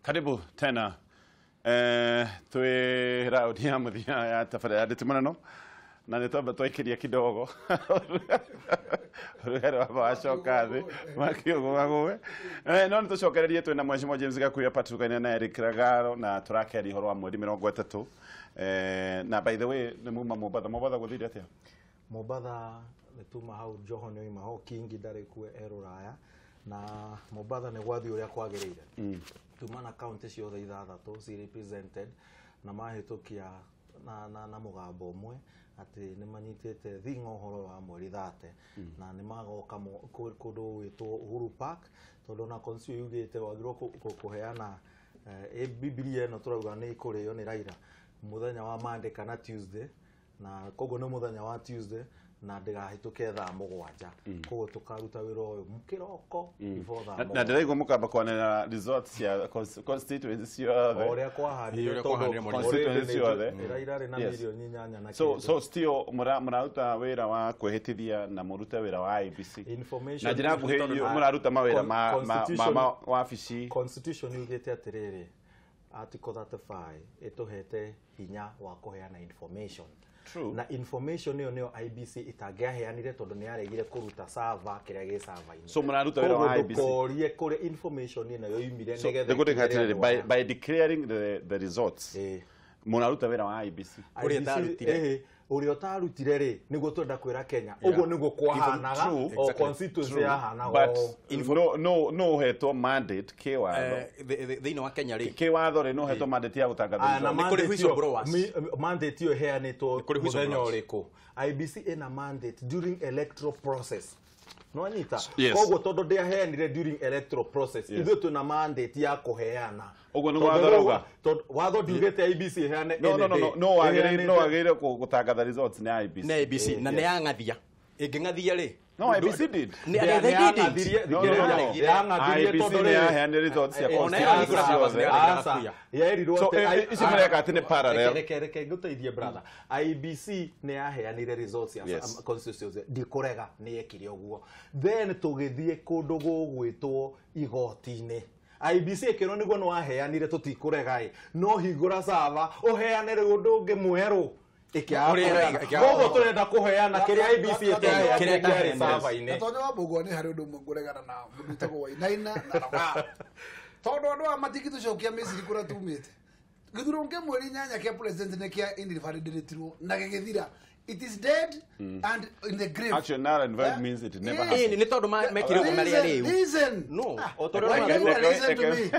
Karibu tena. Twe raundi ya muthia ya tafadhali tumanano. Na nitoba twakiria kidogo. Rero abacoka thi makiugo magwe. No nitucokererie twe na Mheshimiwa James Gakuya Patrikania na Eric Ragaro na turakeri horo wa mweri 30. Na by the way ni muma Mombasa guthire atia. Mombasa nituma hau Joho ni ima ho kingi ndari kuwe eruraya na Mombasa ni gwathi uria kwagirire. Tumana county ciothe ithathatu ci represented na mahitukia na mugambo umwe ati ni manyitete thingo horo wa mweri 30 na ni magoka kundu witwo Uhuru Park tondu na constitution yugite wagirwo kuheana Biblia no turauga ni kurio ni Raila muthenya wa Monday kana Tuesday na kogo no muthenya wa Tuesday na ndigahituke thaa 7 kogo tukaruta wira uyu mukiroko before thaa 7 na ndiraigo mukamba kwanena resorts ya constituency yothe oria kwahanire constituency yothe Raila rena milioni 8 na so still muraruta wira wa kwehitithia na muruta wira wa IBC na njira kuheyo muraruta mawira ma wabici constitution yugite atiriri article 35 ituhete hinya wa kuheana information. True. Na information niyo IBC itagiaheanire tondu ni aregire kuruta server kiria ge server ini. So muraruta wira wa IBC. Korie kore information ni nayo imire negethe by declaring the results. Muraruta wira wa IBC. Uri otarutire ri niguo twenda kwira Kenya uguo niguo kwahanaga o constituency yahanaga but no heto mandate ke watho thini wa Kenya ri ke watho ri no heto mandate ya gutangatha ni kuri whistleblowers mandate yo heanitwo muthenya uriku IBC ina mandate during electoral process no anyita koguo tondu ndia heanire during electoral process ithu tuna mandate ya kuheana uguo ni watho watho ndugite IBC heane no agire gutangatha results ni IBC na ne yangathia inging'athia ri no IBC did IBC ne heane results ya constituency yerirwo so isi mreka ati ni parallel reke nguteithie brother IBC ne yaheanire results ya constituency ndikurega ni yekire uguo then tugithie kundu gugwitwo igoti-ini IBC ekero niguo no aheanire tutikuregai no higura sava oheanire undu ungi mweru gogo turenda kuheana kiria IBC kiria sava ine tondu wa bugo ni hari undu munguregana na mutego wa inaina na roga tondu andu amatikitu cokia Misiri kura tumite githuro nge mweri 8 kia president ne kia indifariditirwo na gigithira. It is dead and in the grave. Actually, null and void means it never happened. Ni tondu mekire kumaria riu. Listen. No. Listen to me.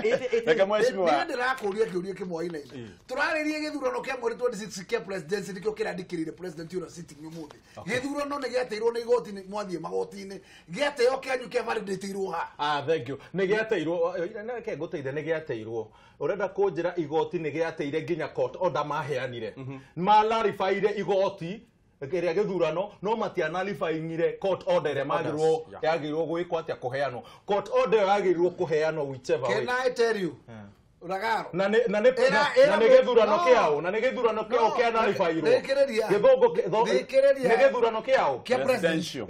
Like Mheshimiwa. Ndirakuria kiuria kimwe ina. Turaririe githurano kia mweri 26 kia presidency nikio kirandikirire president yura sitting umuthi. Githurano ni giateirwo ni igoti ni mwathie magoti-ini. Giateo kianyu kia validateirwo ha. Thank you. Ni giateirwo na ke guteithia ni giateirwo. Urenda kunjira igoti ni giateire nginya court order maheanire. Malarifaire igoti kiria githurano no matianalifaingire court order magirwo yagirwo gwikwa atia kuheano court order yagirwo kuheano whichever way. Can I tell you Ragaro na ne githurano kiao na ne githurano kiao kia nalifairwo githongo ne githurano kiao kia presidential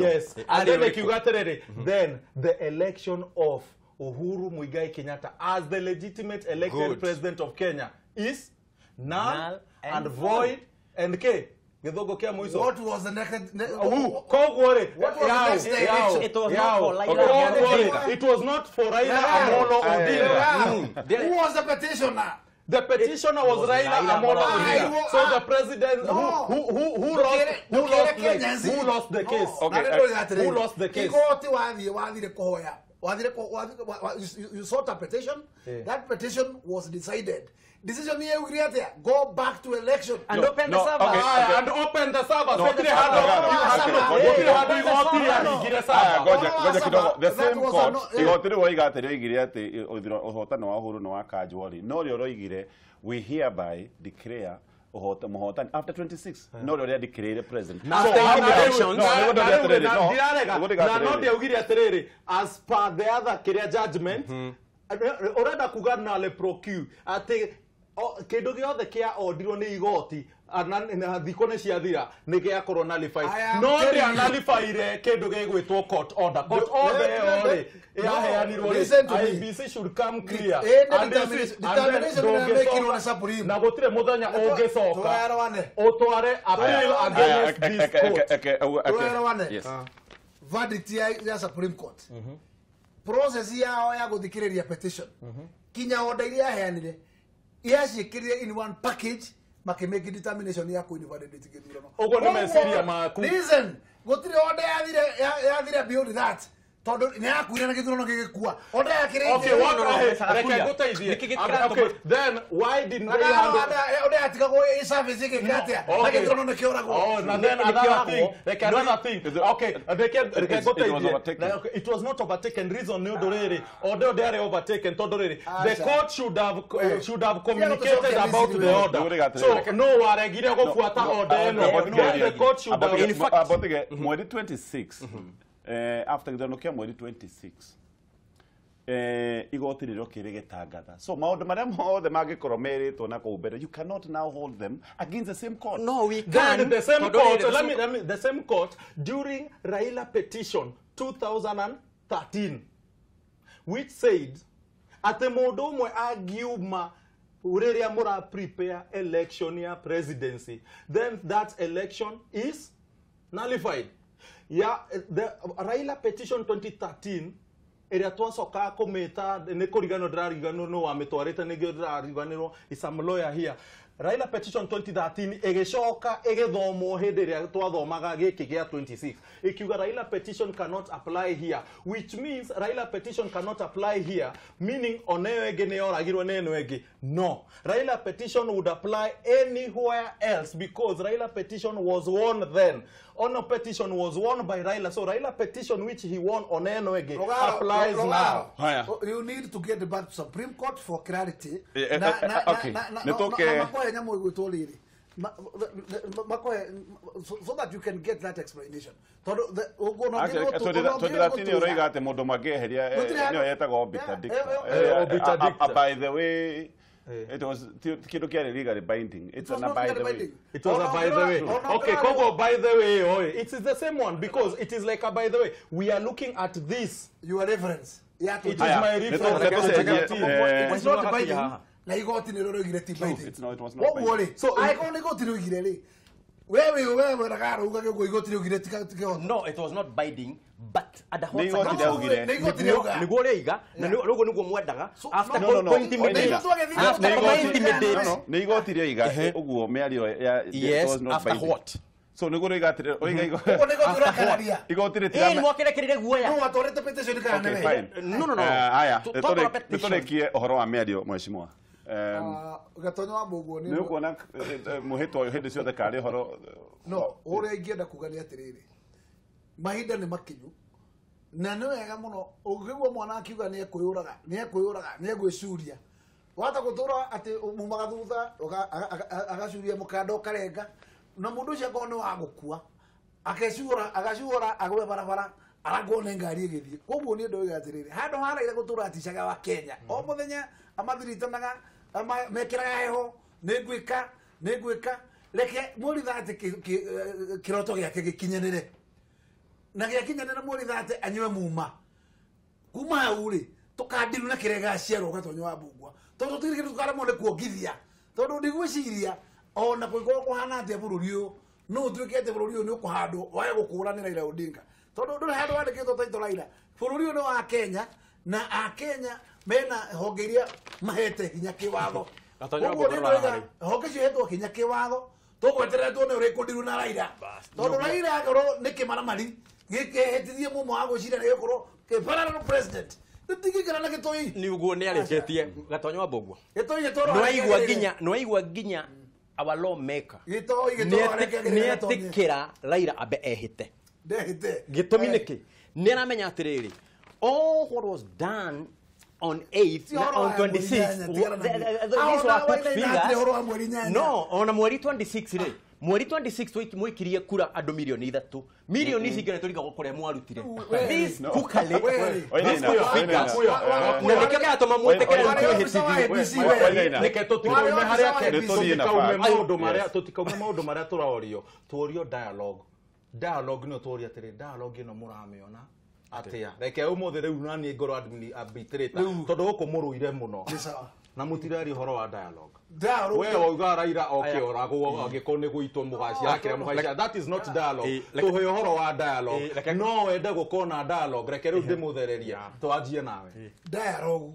yes and then then the election of Uhuru Muigai Kenyatta as the legitimate elected president of Kenya is null and void and ke githongo kia muico. What was the next kogore what was the next election? It was not for Raila. It was not for Raila Amolo Odinga. Who was the petitioner? The petitioner was Raila Amolo Odinga. So the president who lost the case? Okay. Who lost the case? Igoti wathire kuhoya. You sought a petition. That petition was decided. Decision here we go back to election and open the server. And open the server. The same court igotiri woigatiri igire ati uhotano wa Uhuru no wakanjwori no rio roigire we hereby declare muhotani after 26 no rio declare president as per the other career judgment urenda kuga na le procure ati kindu giothe kia ondirwo ni igoti thiko nä ciathira nä gä akorwo nullified no telling ndä you. anullified kä ndå gä gwä two court order ä yo yaheanirwo listen to me. IEBC should come clear na gå tirä må thenya å ngä coka å tware appeal against this court. Yes. Verdict ya Supreme Court process yao ya guthikiriria petition kinya order iria yaheanire yaciikirire in one package makimake determination ya ku invalidate githurano. Ugo nĩ meciria maku. Listen, gutire order yathire beyond that tondu ni yakuire na githurano gigikua order yakire. Okay, reke guteithie. Okay, then why didn't they handle order yatigagwo i service gikatia na githurano ni kioragwo. Oh, and then another thing. Okay, reke guteithie. It was not overtaken. Reason ni nduriri order they are overtaken tondu riri the court should have communicated about the order. So no waregire gufuata order no. The court should have in fact mweri 26 after githurano kia mweri 26 igoti riro kiri gitangatha so maundu maria mothe mangikorwo meritwo na kuu mbere you cannot now hold them against the same court. No, we can. The same court. The same court during Raila petition 2013, which said at the mundu umwe agiuma uriria mura prepare election ya presidency, then that election is nullified. Yeah, the Raila petition 2013 area twacoka kumita ni kurigano ndirarigano no wamitwarite nigio ndirariganirwo is some lawyer here. Raila petition 2013 egecoka egethomwo hindi ria twathomaga giki gia 26 ikiuga Raila petition cannot apply here, which means Raila petition cannot apply here, meaning oneyo ege ne oragirwo neno ege. No, Raila petition would apply anywhere else because Raila petition was won then. Ono petition was won by Raila, so Raila petition which he won on Enoege applies now. You need to get back to Supreme Court for clarity. Okay. So that you can get that explanation. By the way, it was legally binding. It was by the way. It was a by the way. Okay, Congo, by the way. It is the same one because it is like a by the way. We are looking at this. Your reference. It is my reference. It is not binding. Na igoti ni roro igireti binding. It's not. It was not binding. So I only go to igireli. Wewe ragaro uga go igoti ni igireti ka. No, it was not binding. But at the hot nigoriga na rugo niguo mwendaga after nigotire iga uguo miario ya yes after what so nigoro igatire oiga igotire tira mwakirekerire guoya no watorete petition kana we no aya tutorekie ohoro wa miario mweshimwa gatonyo wa muguo ni ukuona muhitwo hindi ciothe kari horo no ore ingienda kugania atiriri mahinda ni makinyu na no wega muno ugigwo mwana akiuga ni ekwiyuraga ni egwiciuria wata gutura ati mumaga thutha agacuria mukanda ukarenga na mundu ucio ngone wa gukua agacura agwe barabara aragone ngari igithie koguo ni ndoiga atiriri handu haraire gutura aticaga wa Kenya o muthenya amathirikanaga mekiraga heho ni gwika reke muri thati kiroto giake gikinyanire na giakinyanira muri thati anywe muma kuma hauri tukandiru na kirega ciero gatonyo wa bungwa tondu tirikire tukara mone kuongithia tondu ndigwiciria ona kuigwa kuhana atia bururi uyu no twikete bururi uyu ni ukuhandwo wae gukuranira Raila Odinga tondu nduri handu wandikitwo taito Raila bururi uyu ni wa Kenya na a Kenya mena hongeria mahete hinya kiwatho honge cihetwo hinya kiwatho tugweteretwo ni urikundiru na Raila tondu Raila agoro ni kimaramari gikehetirie mumo wa gucira ni gukorwo kibarara president ndigikira na gitoi ni uguo ni areketie gatonyo wa boguo gitoi toro no igwa ginya our law maker gitoi ni etikira Raila abe ehite ndehite gitumi niki ni aramenya atiriri all what was done on 8 on 26 these were quick fingers no on mweri 26 ri mweri 26 mwikirie kura andu milioni 3 milioni ici ngene turiga gukoria mwarutire this kukale na nikega atoma mwetekere nike tutikaume haria tutikaume maundu maria turaorio tuorio dialogue no tuoria atiri dialogue ino muramiona atia reke umuthi riu nani ngoro arbitrator tondu guku muruire muno na mutirari horo wa dialogue we wauga Raila okioragwo agikone guitwo mugacia akire mugacia that is not dialogue tuhe horo wa dialogue no wende gukona dialogue reke riu ndimuthereria twanjie nawe dialogue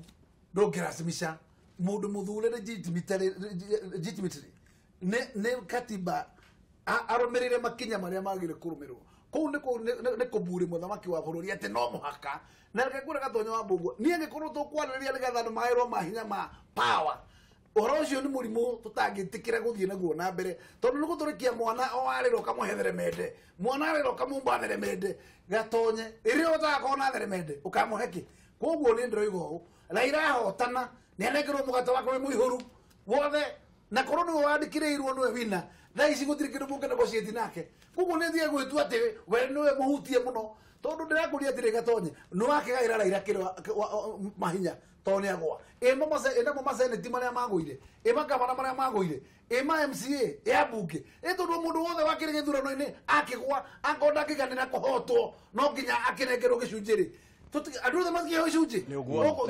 ndongirasimisha mundu muthure legitimately ne katiba aromerire makinya maria magire kurumirwo kou ne kuburi muthamaki wa bururi ati no muhaka na reke kure gatonyo wa Mbugua nie ngikuru tukwaririria nigetha andu mairwo mahinya ma power oro ucio ni murimu tutangitikira guthie naguo na mbere tondu niguturikia mwana oariro kamuhethere mende mwana ariro kamumbathere mende gatonye irio utakona there mende ukamuheki koguo ni ndiroigo Raila hotana ni anekirwo mugata wako muihuru wothe na koroni wandikiriirwo niwe wina tha ici gutiri kindu munge negotiate nake koguo ni thie gwitu ati we niwe muhutie muno tondu ndirakuria atiri gatonye no akigaira Raila kiro mahinya tone agwa emo maseneti maria maguire ema gavana maria maguire ema MCA ya bunge tondu mundu wothe wakire githurano-ini akigwa akonda kiganira kuhotwo no nginya akirengerwo gicunjiri andu othe mathie gicunji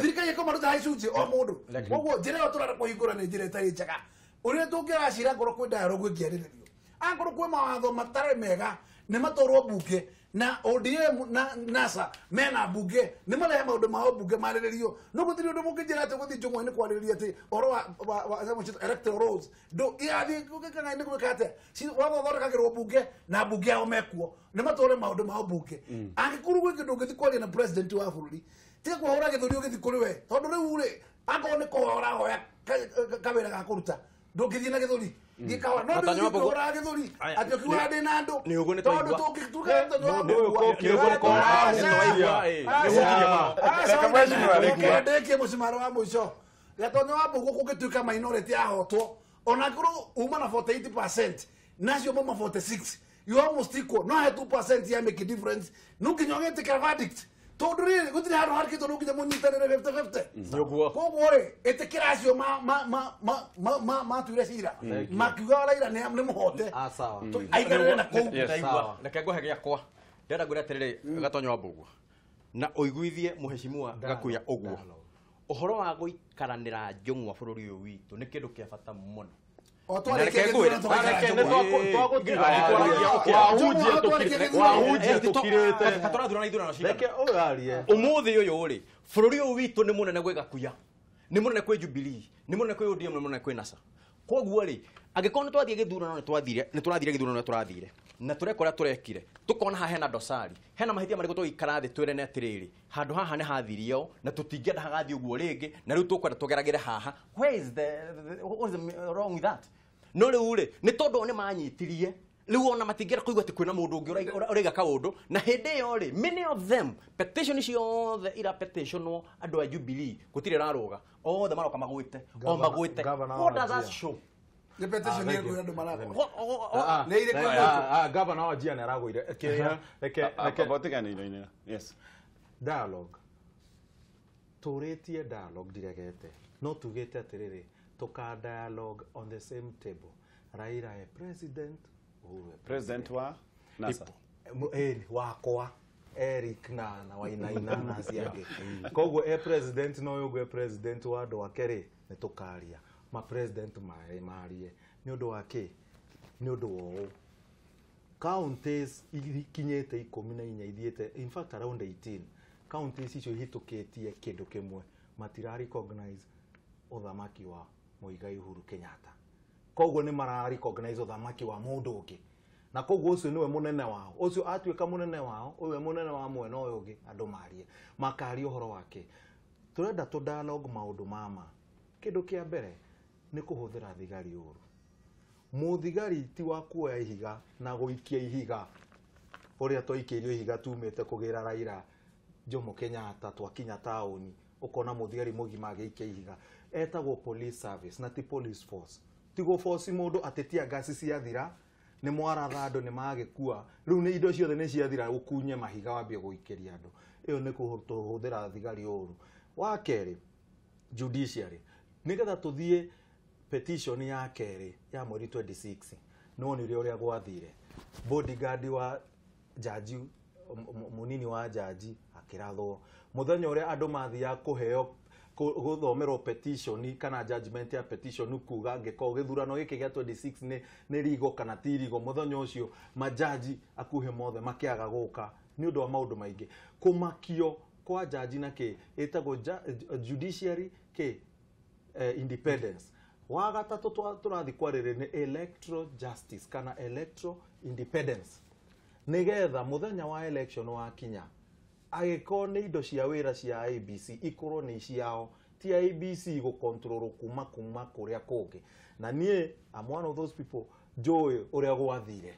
thirikari ikomaruta gicunji o mundu koguo njira yo turara kuhingura ni njira itari njega uria tungiracira ngoro kwi dialogue ngiariririo angoro kwi mawatho matare mega ni matorwo bunge na ODM na NASA mena bunge ni marehe maundu ma bunge mariririo no gutiri undu munginjira ati guthi njungwa ni kwaririria ati oro wa electoral rolls do iathi kugikanga ni gwikate si watho thorikagirwo bunge na bunge ao mekuo ni matore maundu ma bunge angikuru gwi kindu ngithi kwaria na president wa bururi tiga kuhura githuri ugithi kuri we tondu riu ri ango ni kuhura hoya kawira ga kuruta ndungithie na githuri gikawa no ndu kuhura githuri ati ukiwa ndi na andu ni ugo ni tondu tukituka ndeke musimaro wa mwisho gatonyo wa Mbugua kugituika minority ahotwo ona kuru uma na 48% nacio mama 46 you almost equal no have 2% ya make a difference nukinyongete ka verdict tondu riri gutiri handu hariki tondu nginya munyitanire 50-50 niguo koguo ri itikira acio ma tuire cira makiuga Raila ni muhote sawa aigarire na kou reke ngohe giakwa ndenda ngwira atiriri gatonyo wa Mbugua na uiguithie muheshimiwa Gakuya uguo uhoro wa guikaranira njungwa bururi uyu witu ni kindu kia bata muno umuthi uyu ri bururi uyu witu ni munene gwi Gakuya ni munene kwi Jubilee ni munene kwi ODM ni munene kwi NASA koguo ri agikorwo twathie githurano ni turathire githurano turathire na turekora turekire tukona ha hena dosari hena mahithia mariko twikara thi twirene atiriri handu haha ni hathirio na tutingenda hagathi uguo ringi na riu tukwenda tugeragire haha where is what is wrong with that no riu ri ni tondu ni manyitirie riu ona matingera kuigwa ati kwina mundu ungi uriga kaundu na hindi yo ri many of them petition ciothe ira petitionwo andu a Jubilee gutire raruga othe maroka magwite o magwite what does that show the petition ni ndu andu marako ne ile kwa governor wa Jiana aragwire reke botiganire yes dialogue turetie dialogue diregete no tugete atiriri tuka dialogue on the same table Raila e president wa NASA wakwa Eric na Wainaina na ciake koguo president no yugo president wa ndo akere ni tukaria ma president marie ni undu wake ni undu wo counties kinyete 14 ithiete in fact around 18 counties icio hituketie kindu kimwe matira recognize uthamaki wa Muigai Uhuru Kenyatta koguo ni mara recognize uthamaki wa mundu ungi na koguo ucio niwe munene wao ucio atuika munene wao uwe munene wa mwena uyu ungi andu marie makari uhoro wake turenda tu dialogue maundu mama kindu kia mbere ni kuhuthira thigari uru muthigari ti wa kuoya ihiga na guikia ihiga uria twikirio ihiga tumite kugira Raila Jomo Kenyatta twakinya tauni ukona muthigari mugima agiikia ihiga etagwo police service na ti police force tigo force mundu atetia gasi cia thira nĩ mwaratha andũ nĩ magĩkua rĩu nĩ indo ciothe nĩ ciathira gũkunye mahiga wambie gũikĩria andũ ĩyo nĩ kũhũthĩra thigari ũru wa kerĩ judiciary nĩgetha tũthiĩ petition ya kerĩ ya mweri 26 no nĩ ũrĩa gwathire bodyguard wa jaji munini wa jaji akĩrathwo mũthenya ũrĩa andũ mathiaga kũheo gũthomerwo petition kana judgment ya petition kuga angĩkorwo gĩthurano gĩkĩ gĩa 26 nĩ rigo kana ti rigo mũthenya ũcio majaji akuhe mothe makĩaga gũka nĩ ũndũ wa maũndũ maingĩ kũmakio kwa jaji na kĩ ĩtagwo judiciary kĩ independence wa gatatũ tũrathi kwarĩrĩria nĩ electoral justice kana electoral independence nigetha mũthenya wa election wa kinya agĩkorwo nĩ indo cia wĩra cia ABC ikorwo nĩ ciao ti ABC go control kuma kũrĩa kũngĩ na niĩ am one of those people joy ũrĩa gwathire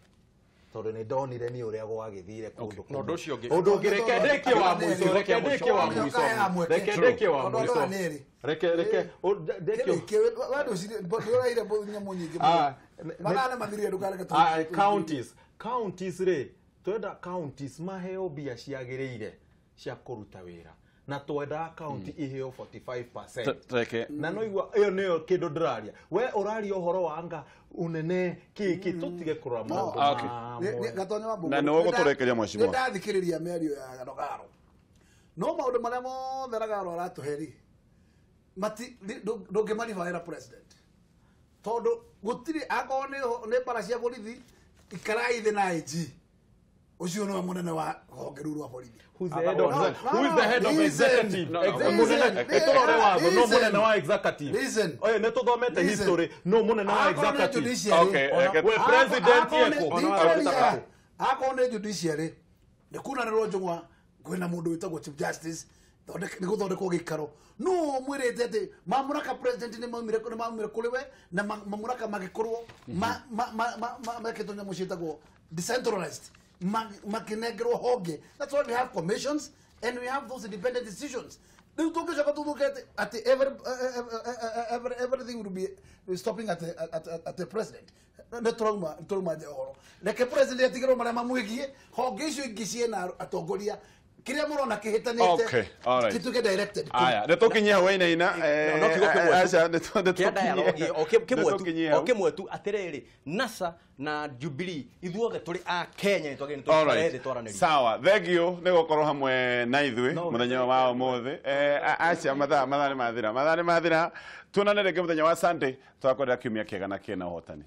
tondũ nĩ ndonire nĩ ũrĩa gwagĩthire kũndũ ũndũ ũcio ũngĩ ũndũ ũngĩ reke ndĩke wa mũico reke ndĩke wa mũico reke ndĩke wa mũico reke counties rĩ twenda counties maheo mbia ciagĩrĩire cia kũruta wĩra na twenda county iheo 45% na no igua ĩyo nĩyo kĩndũ ndĩraria we ũraria ũhoro wa anga unene kĩkĩ tũtige kũrora maũndũ Gatonya wa na no gũtũrekeria mwacimo ndathikĩrĩria mĩario ya Garogaro no maũndũ marĩa mothe Garogaro aratũheri mati ndũngĩmanifaĩra president tondũ gũtirĩ akorwo nĩ bara cia borithi ikarai thĩ na IG ucio no munene wa hongeru rwa borithi who is the head of executive etorore watho no munene wa executive oye ne tuthomete history no munene wa executive okay we president yeko akorwo nĩ judiciary nĩ kunanĩrwo njũng'wa kwĩna mũndũ wĩtagwo chief justice nĩ gũthondekwo gĩikaro no mwĩrĩte atĩ mamũraka president nĩ maumire kũrĩ we na mamũraka magĩkorwo makĩtwo nyamũ ciĩtagwo decentralized makinegro honge. That's why we have commissions and we have those independent decisions. At everything will be stopping at the president. The trauma like a president okay, all right. To get directed. Aya, the talking here way na mwetu aterere NASA na Jubilee ithuothe turi a Kenya twageni twaranĩria. Sawa, thank you nĩ gũkorwo hamwe na ithuĩ mũthenya wa ũmũthĩ. Acha mathaa nĩ mathira. Tuonane rĩngĩ mũthenya wa Sunday twakorera kiumia kĩega na kĩna ũhotani.